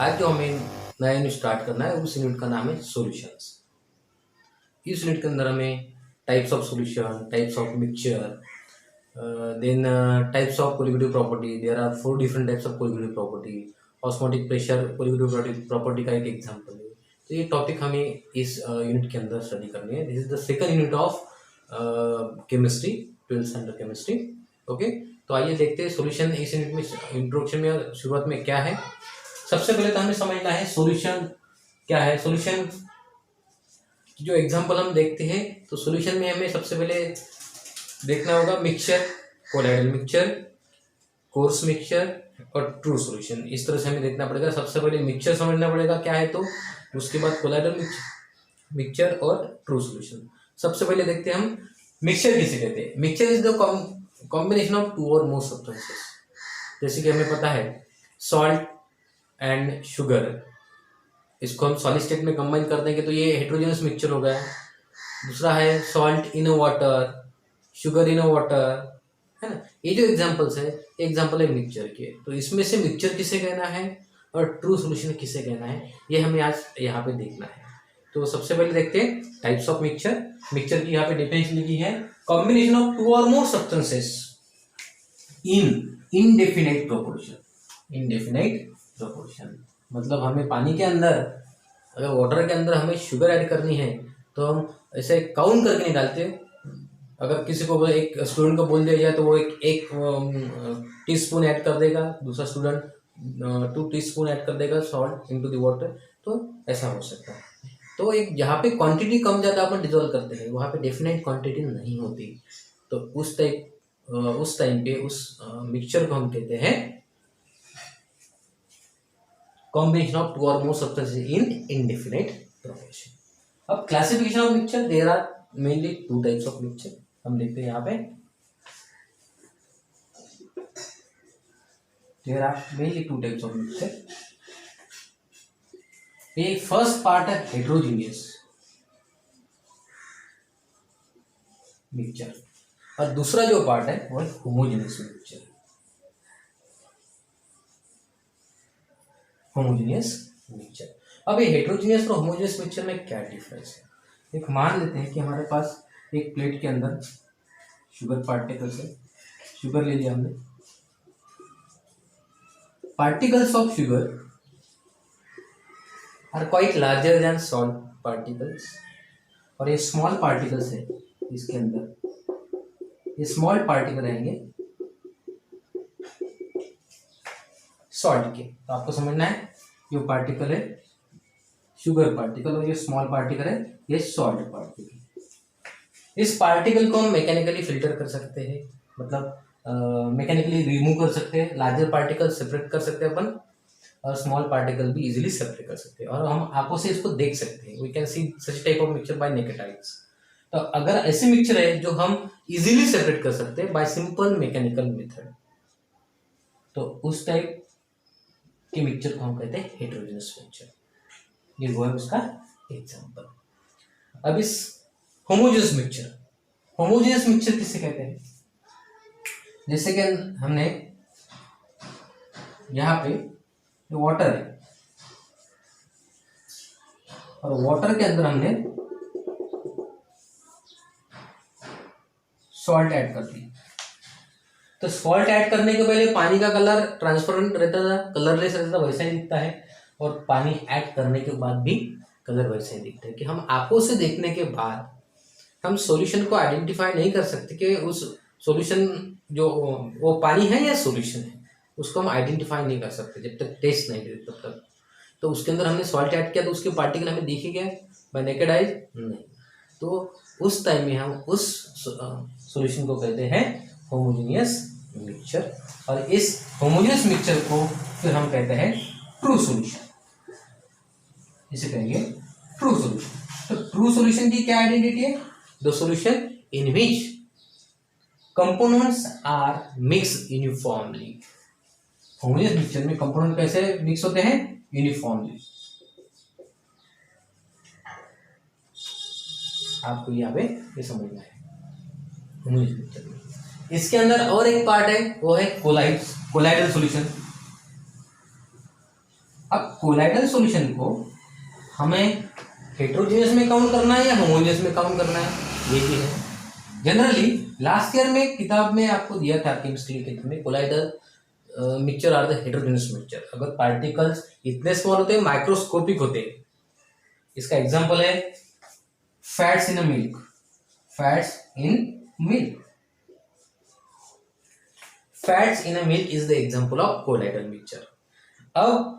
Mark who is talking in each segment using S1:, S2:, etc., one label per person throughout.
S1: आज जो हमें नया यूनिट स्टार्ट करना है उस यूनिट का नाम है सॉल्यूशंस। इस यूनिट के अंदर हमें types of solution, types of mixture, then types of colligative property. There are 4 different types of colligative property. Osmotic pressure colligative property का एक एग्जांपल है। तो ये टॉपिक हमें इस यूनिट के अंदर स्टडी करनी है। This is the second unit of chemistry, 12th standard chemistry. Okay, तो आइए देखते हैं सॉल्यूशन इस यूनिट में इंट्रोडक्शन में शुरुआत में क्या है। सबसे पहले तो हमें समझना है सॉल्यूशन क्या है। सॉल्यूशन जो एग्जांपल हम देखते हैं तो सॉल्यूशन में हमें सबसे पहले देखना होगा mixture, colloidal mixture, course mixture और ट्रू सॉल्यूशन। इस तरह से हमें देखना पड़ेगा। सबसे पहले मिक्सचर समझना पड़ेगा क्या है, तो उसके बाद कोलाइडल मिक्सचर और ट्रू सॉल्यूशन। सबसे पहले देखते हैं हम मिक्सचर किसे कहते हैं। Mixture is the combination of 2 और मोर सब्सटेंसेस। जैसे कि हमें पता है सॉल्ट एंड शुगर, इसको हम सॉलिड स्टेट में कंबाइन कर देंगे तो ये हेट्रोजेनस मिक्सचर हो गया। दूसरा है salt in water, sugar in water, है ना। ये जो एग्जांपल्स है, एग्जांपल है मिक्सचर के। तो इसमें से मिक्सचर किसे कहना है और ट्रू सॉल्यूशन किसे कहना है, ये हमें आज यहाँ पे देखना है। तो सबसे पहले देखते हैं टाइप्स ऑफ मिक्सचर। मिक्सचर की यहाँ पे डेफिनेशन लिखी है, कॉम्बिनेशन ऑफ 2 और more substances in indefinite proportion. Indefinite proportion मतलब हमें पानी के अंदर, अगर वाटर के अंदर हमें शुगर ऐड करनी है तो हम ऐसे काउंट करके नहीं डालते। अगर किसी को एक स्टूडेंट को बोल दिया जाए तो वो एक टीस्पून ऐड कर देगा, दूसरा स्टूडेंट 2 टीस्पून ऐड कर देगा सॉल्ट इनटू द वाटर, तो ऐसा हो सकता है। तो एक जहाँ पे क्वांटिटी कम ज़्यादा अपन डिजोल्व करते हैं वहाँ पे डेफिनेट क्वांटिटी नहीं होती। तो उस टाइम पे उस मिक्सचर को हम कहते हैं कॉम्बिनेशन ऑफ 2 और more substances in indefinite proportion. अब classification of mixture, there are mainly 2 types of mixture. हम देखते हैं यहाँ पे there are mainly 2 types of mixture. एक फर्स्ट पार्ट है हेट्रोजीनियस मिक्सचर और दूसरा जो पार्ट है वो है होमोजेनियस मिक्सचर। Homogeneous mixture. अब ये हेट्रोजीनियस और होमोजेनियस मिक्सचर में क्या डिफरेंस है। एक मान लेते हैं कि हमारे पास एक प्लेट के अंदर शुगर पार्टिकल्स है। शुगर ले लिया हमने, particles of sugar are quite larger than salt particles. और ये स्मॉल पार्टिकल्स है इसके अंदर, ये स्मॉल पार्टिकल रहेंगे सॉल्ट के। तो आपको समझना है जो पार्टिकल है शुगर पार्टिकल और ये स्मॉल पार्टिकल है ये सॉल्ट पार्टिकल। इस पार्टिकल को हम मैकेनिकली फिल्टर कर सकते हैं, मतलब मैकेनिकली रिमूव कर सकते हैं। लार्जर पार्टिकल सेपरेट कर सकते हैं अपन और स्मॉल पार्टिकल भी इजीली सेपरेट कर सकते हैं और हम आंखों से इसको देख सकते हैं। We can see such type of mixture by naked eyes. तो अगर ऐसे मिक्सचर है जो हम इजीली सेपरेट कर सकते हैं बाय सिंपल मैकेनिकल मेथड, तो उस टाइप के मिक्सचर को हम कहते हैं हेट्रोजेनस मिक्सचर। ये वो है उसका एग्जांपल। अब इस होमोजेनस मिक्सचर, होमोजेनस मिक्सचर किसे कहते हैं। जैसे कि हमने यहाँ पे वाटर है और वाटर के अंदर हमने सॉल्ट ऐड कर दी। तो सॉल्ट ऐड करने के पहले पानी का कलर ट्रांसपेरेंट रहता था, कलरलेस रहता था, वैसा ही दिखता है। और पानी ऐड करने के बाद भी कलर वैसा ही दिखता है कि हम आंखों से देखने के बाद हम सॉल्यूशन को आइडेंटिफाई नहीं कर सकते कि उस सॉल्यूशन जो वो पानी है या सॉल्यूशन है, उसको हम आइडेंटिफाई नहीं कर सकते जब तक टेस्ट नहीं देते तब तक। तो उसके अंदर हमने सॉल्ट ऐड किया तो उसके पार्टिकल हमें दिखे गए बाय नेकेड आइज नहीं। तो उस टाइम में हम उस सॉल्यूशन को कहते हैं होमोजेनियस मिक्सचर और इस होमोजेनियस मिक्सचर को फिर हम कहते हैं ट्रू सॉल्यूशन। इसे कहेंगे ट्रू सॉल्यूशन। तो ट्रू सॉल्यूशन की क्या आइडेंटिटी है, the solution in which components are mix uniformly. Homogeneous mixture में कंपोनेंट कैसे मिक्स होते हैं, यूनिफॉर्मली। आपको यहाँ पे ये समझना है होमोजेनियस मिक्सचर में। इसके अंदर और एक पार्ट है वो है कोलाइडल सॉल्यूशन। अब कोलाइडल सॉल्यूशन को हमें हेट्रोजीनियस में काउंट करना है या होमोजेनियस में काउंट करना है, ये भी है। जनरली लास्ट ईयर में किताब में आपको दिया था केमिस्ट्री के में colloidal mixture are the heterogeneous mixture. अगर पार्टिकल्स इतने स्मॉल होते हैं, माइक्रोस्कोपिक होते हैं, इसका एग्जांपल है fats in milk, fats in milk, fats in milk is the example of colloidal mixture. अब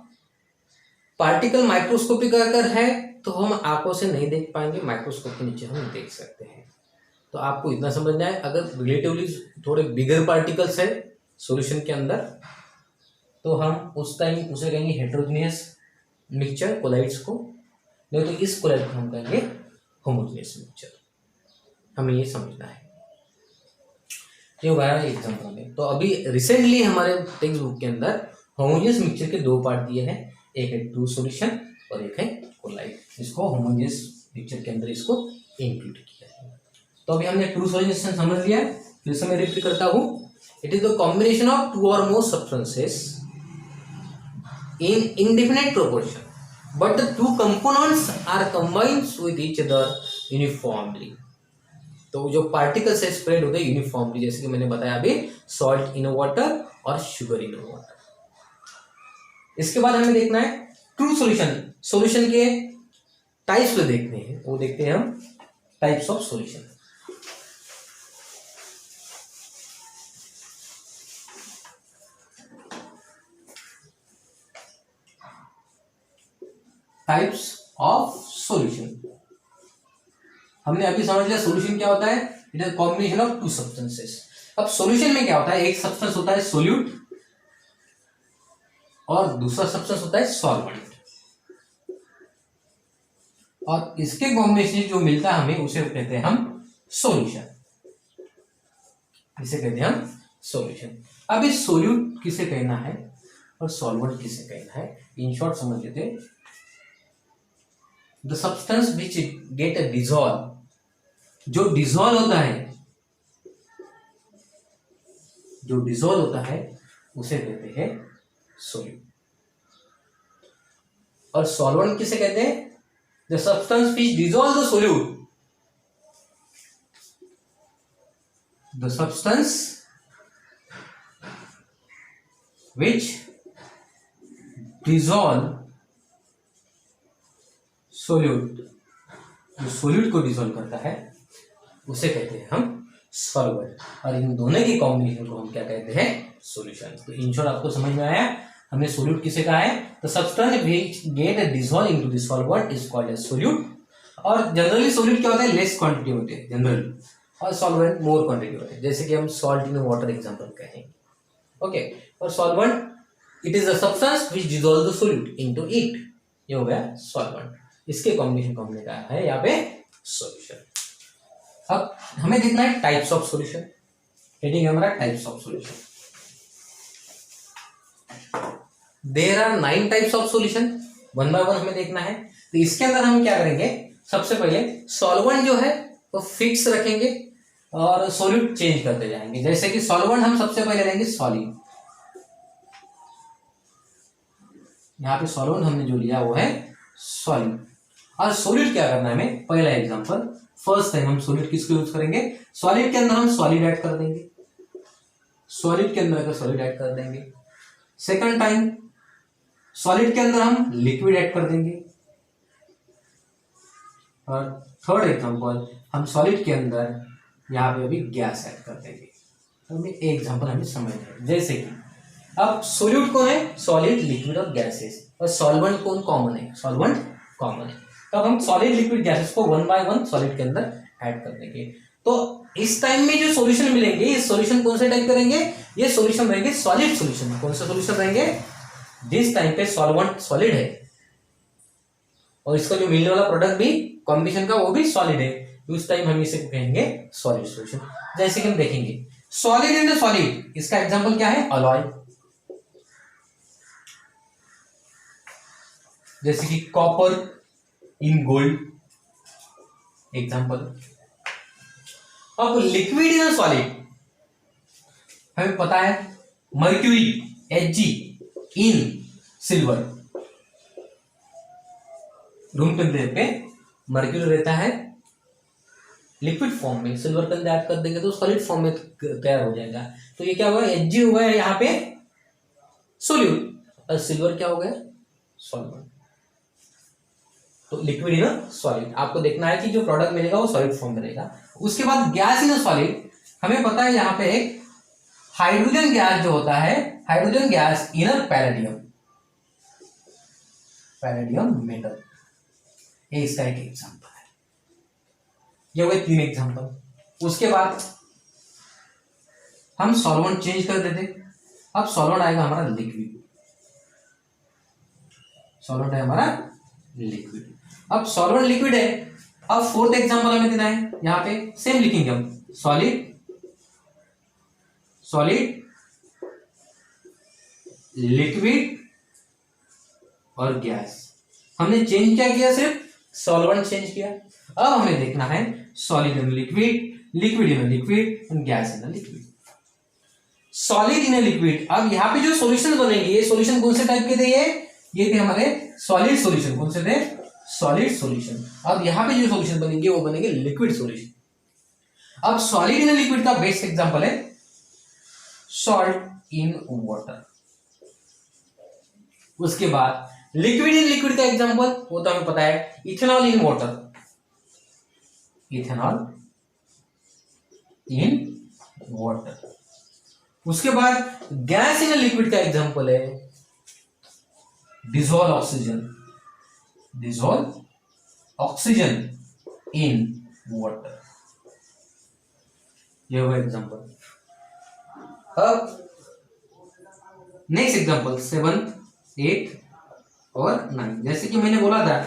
S1: पार्टिकल माइक्रोस्कोपिक अगर है तो हम आंखों से नहीं देख पाएंगे, माइक्रोस्कोप के नीचे हम देख सकते हैं। तो आपको इतना समझना है, अगर रिलेटिवली थोड़े बिगर पार्टिकल्स है सॉल्यूशन के अंदर तो हम उस टाइम उसे कहेंगे हेट्रोजीनियस मिक्सचर कोलाइड्स को, नहीं तो इस कोलाइड को हम कहेंगे होमोजीनियस मिक्सचर। हमें ये समझना है। ये होगा एग्जाम्पल में। तो अभी रिसेंटली हमारे टेक्स्ट बुक के अंदर होमोजीनियस मिक्सचर के दो पार्ट दिए हैं, एक है ट्रू सॉल्यूशन और एक है कोलाइड। इसको होमोजीनियस मिक्सचर के अंदर इसको इंक्लूड किया है। तो अभी हमने ट्रू सॉल्यूशन समझ लिया, फिर से मैं रिपीट करता हूँ। It is the combination of two और more substances in indefinite proportion, but the two components are combined with each other uniformly. तो जो पार्टिकल्स है स्प्रेड होते हैं यूनिफॉर्मली, जैसे कि मैंने बताया अभी सॉल्ट इन वाटर और शुगर इन वाटर। इसके बाद हमें देखना है ट्रू सॉल्यूशन। सॉल्यूशन के टाइप्स को देखते हैं, वो देखते हैं हम types of solution. Types of solution हमने अभी समझ लिया। सॉल्यूशन क्या होता है? It is combination of to substances. अब सॉल्यूशन में क्या होता है? एक सब्सटेंस होता है सोल्यूट और दूसरा सब्सटेंस होता है सॉल्वेंट, और इसके कॉम्बिनेशन जो मिलता है हमें उसे कहते हैं हम सॉल्यूशन। इसे कहते हैं हम सॉल्यूशन। अब इस सोल्यूट किसे कहना है और सॉल्वेंट किसे कहना है, इन शॉर्ट समझ लेते हैं। The substance which get a dissolve, जो डिजोल्व होता है, जो डिजोल्व होता है उसे कहते हैं सोल्यूट। और सॉल्वेंट किसे कहते हैं? The substance which dissolve the solute, the substance which dissolve solute, जो सोल्यूट को डिसॉल्व करता है उसे कहते हैं हम सॉल्वेंट, और इन दोनों के कॉम्बिनेशन को हम क्या कहते हैं? सॉल्यूशन। तो इन शॉर्ट आपको समझ में आया हमने सोल्यूट किसे कहा है? The substance which get dissolve into the solvent is called as solute. और जनरली सोल्यूट क्या होता है? लेस क्वांटिटी होती है जनरली, और सॉल्वेंट मोर क्वांटिटी होती है, जैसे कि हम सॉल्ट इन वाटर एग्जांपल कहेंगे। ओके, और solvent it is a substance which dissolve the solute into it, ये हो गया सॉल्वेंट। इसके कॉम्बिनेशन को हमने कहा है यहाँ पे सॉल्यूशन। अब हमें देखना है टाइप्स ऑफ सॉल्यूशन। हेडिंग हमारा types of solution. There are 9 types of solution, one by one हमें देखना है। तो इसके अंदर हम क्या करेंगे? सबसे पहले सॉल्वेंट जो है वो फिक्स रखेंगे और सॉल्यूट चेंज करते जाएंगे। जैसे कि सॉल्वेंट हम सबसे पहले लेंगे सॉलिड, यहाँ पे सॉल्वेंट हमने जो लिया वो है सॉलिड। और सॉलिड क्या करना है हमें? पहला एग्जांपल, फर्स्ट टाइम हम सॉलिड किसको यूज करेंगे? सॉलिड के अंदर हम सॉलिड ऐड कर देंगे, सॉलिड के अंदर सॉलिड ऐड कर देंगे। सेकंड टाइम सॉलिड के अंदर हम लिक्विड ऐड कर देंगे, और थर्ड एग्जांपल हम सॉलिड के अंदर यहाँ पे अभी गैस ऐड कर देंगे। तो हमें एक एग्जांपल हमें समझना है, जैसे कि अब सोल्यूट कौन है? सॉलिड, लिक्विड और गैसेस, और सॉल्वेंट कौन कॉमन है? सॉल्वेंट कॉमन है। तब हम सॉलिड, लिक्विड, गैसेस को वन बाय वन सॉलिड के अंदर ऐड कर देंगे। तो इस टाइम में जो सॉल्यूशन मिलेंगे, ये सॉल्यूशन कौन से टाइप करेंगे? ये सॉल्यूशन रहेंगे सॉलिड सॉल्यूशन। कौन सा सॉल्यूशन रहेंगे? जिस टाइम पे सॉल्वेंट सॉलिड है और इसका जो मिलने वाला प्रोडक्ट भी कॉम्बिनेशन का वो भी सॉलिड है, तो उस टाइम हम इसे कहेंगे सॉलिड सॉल्यूशन। जैसे कि हम देखेंगे सॉलिड इन सॉलिड, इसका एग्जांपल क्या है? अलॉय, जैसे कि कॉपर इन गोल्ड एग्जांपल। अब लिक्विड इन सॉलिड हमें पता है मर्क्यूरी Hg इन सिल्वर, रूम टेम्परेचर पे मर्क्यूरी रहता है लिक्विड फॉर्म में, सिल्वर के अंदर ऐड कर देंगे तो सॉलिड फॉर्म में तैयार हो जाएगा। तो ये क्या हुआ, Hg हुआ है यहाँ पे सोल्यूट, और सिल्वर क्या हो गया, सॉल्वेंट। तो लिक्विड इन अ सॉलिड, आपको देखना है कि जो प्रोडक्ट मिलेगा वो सॉलिड फॉर्म में रहेगा। उसके बाद गैस इन अ सॉलिड, हमें पता है यहाँ पे एक हाइड्रोजन गैस जो होता है, hydrogen gas in a palladium, palladium metal, ये इसका एक एग्जांपल है। ये हो गए 3 एग्जांपल। उसके बाद हम सॉल्वेंट चेंज कर देते, अब सॉल्वेंट आएगा हमारा लिक्विड, सॉल्वेंट है हमारा लिक्विड। अब सॉल्वेंट लिक्विड है, अब 4th एग्जांपल हमें देना है, यहां पे सेम लिखेंगे हम, सॉलिड, सॉलिड, लिक्विड और गैस। हमने चेंज क्या किया, सिर्फ सॉल्वेंट चेंज किया। अब हमें देखना है solid in liquid, liquid in liquid and gas in liquid. Solid in liquid, अब यहाँ पे जो सॉल्यूशन बनेंगे, ये सॉल्यूशन कौन से टाइप के थे, ये थे हमारे सॉलिड सॉल्यूशन। कौन से थे, सॉलिड सॉल्यूशन। अब यहाँ पे जो सॉल्यूशन बनेंगे वो बनेंगे लिक्विड सॉल्यूशन। अब सॉलिड इन लिक्विड का बेस्ट एग्जांपल है सॉल्ट इन वाटर। उसके बाद लिक्विड इन लिक्विड का एग्जांपल वो तो हमें पता है, ethanol in water, ethanol in water. उसके बाद गैस इन लिक्विड का एग्जांपल है dissolve oxygen, dissolve oxygen in water, ये होगा एग्जांपल। अब नेक्स्ट एग्जांपल 7th, 8th और 9। जैसे कि मैंने बोला था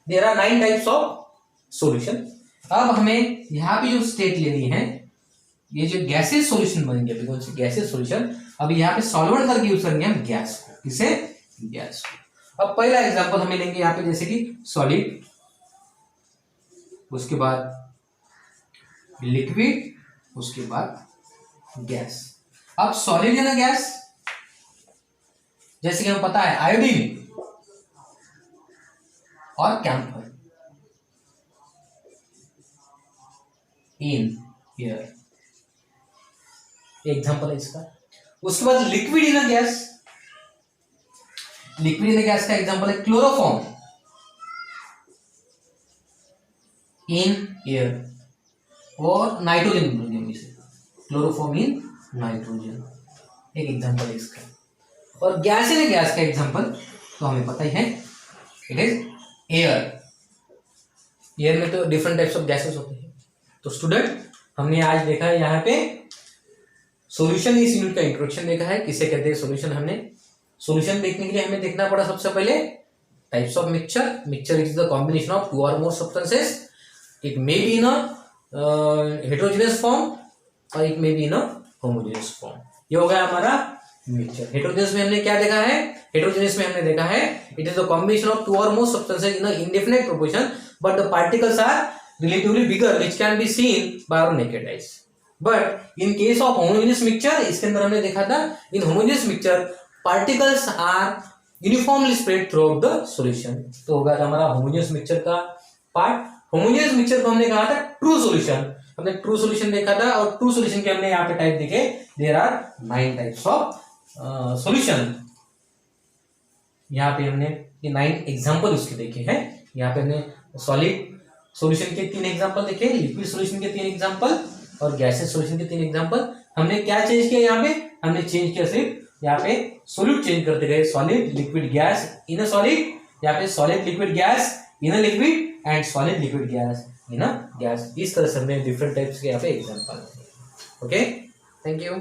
S1: there are 9 types of solution. अब हमें यहाँ पे जो स्टेट लेनी है, ये जो गैसेस सॉल्यूशन बनेंगे, अभी कौन से गैसेस सॉल्यूशन, अब यहाँ पे सॉल्वेंट करके यूज करेंगे हम गैस को, किसे, गैस को। अब पहला एग्जांपल हमें लेंगे यहाँ पे, जैसे कि सॉलिड, उसके बाद लिक्विड, उसके बाद गैस। अब सॉलिड है ना गैस, जैसे कि हमें पता है आयोडीन और कैम्फर इन एयर, एग्जांपल है इसका। उसके बाद liquid in gas, liquid in gas का एग्जांपल है क्लोरोफॉर्म इन एयर और नाइट्रोजन बोलेंगे इसे, क्लोरोफॉर्म इन नाइट्रोजन, एक एग्जांपल है इसका। और गैस इन गैस का एग्जांपल तो हमें पता ही है, इट इज एयर। एयर में तो डिफरेंट टाइप्स ऑफ गैसेस होते हैं। तो स्टूडेंट, हमने आज देखा है यहाँ पे सॉल्यूशन, इस यूनिट का इंट्रोडक्शन देखा है, किसे कहते हैं सॉल्यूशन। हमने सॉल्यूशन देखने के लिए हमें देखना पड़ा सबसे पहले types of mixture. Mixture is the combination of 2 or more substances, it may be in a heterogeneous form और it may be in a homogeneous form। ये हो गया हमारा मिक्सचर। हेटेरोजेनस में हमने क्या देखा है, हेटेरोजेनस में हमने देखा है it is the combination of 2 or more substances in a indefinite proportion but the particles are relatively bigger which can be seen by our naked eyes। But in case of homogeneous mixture, इसके अंदर हमने देखा था in homogeneous mixture particles are uniformly spread throughout the solution। तो होगा हमारा homogeneous mixture का part. Homogeneous mixture को हमने कहा था ट्रू सॉल्यूशन, हमने ट्रू सॉल्यूशन देखा था, और ट्रू सॉल्यूशन के हमने यहाँ पे टाइप देखे, there are 9 types of solution. यहाँ पे हमने ये 9 एग्जांपल उसके देखे हैं। यहाँ पे हमने सॉलिड सॉल्यूशन के 3 एग्जांपल देखे, लिक्विड सॉल्यूशन के 3 एग्जांपल और गैसेस सॉल्यूशन के 3 एग्जांपल। हमने क्या चेंज किया यहाँ पे, हमने चेंज किया सिर्फ यहाँ पे सोल्यूट चेंज करते गए, solid liquid gas in a solid, यहाँ पे solid liquid gas in a liquid and solid liquid gas in a gas. इस तरह से हमने डिफरेंट टाइप्स के यहाँ पे एग्जांपल। Okay, thank you.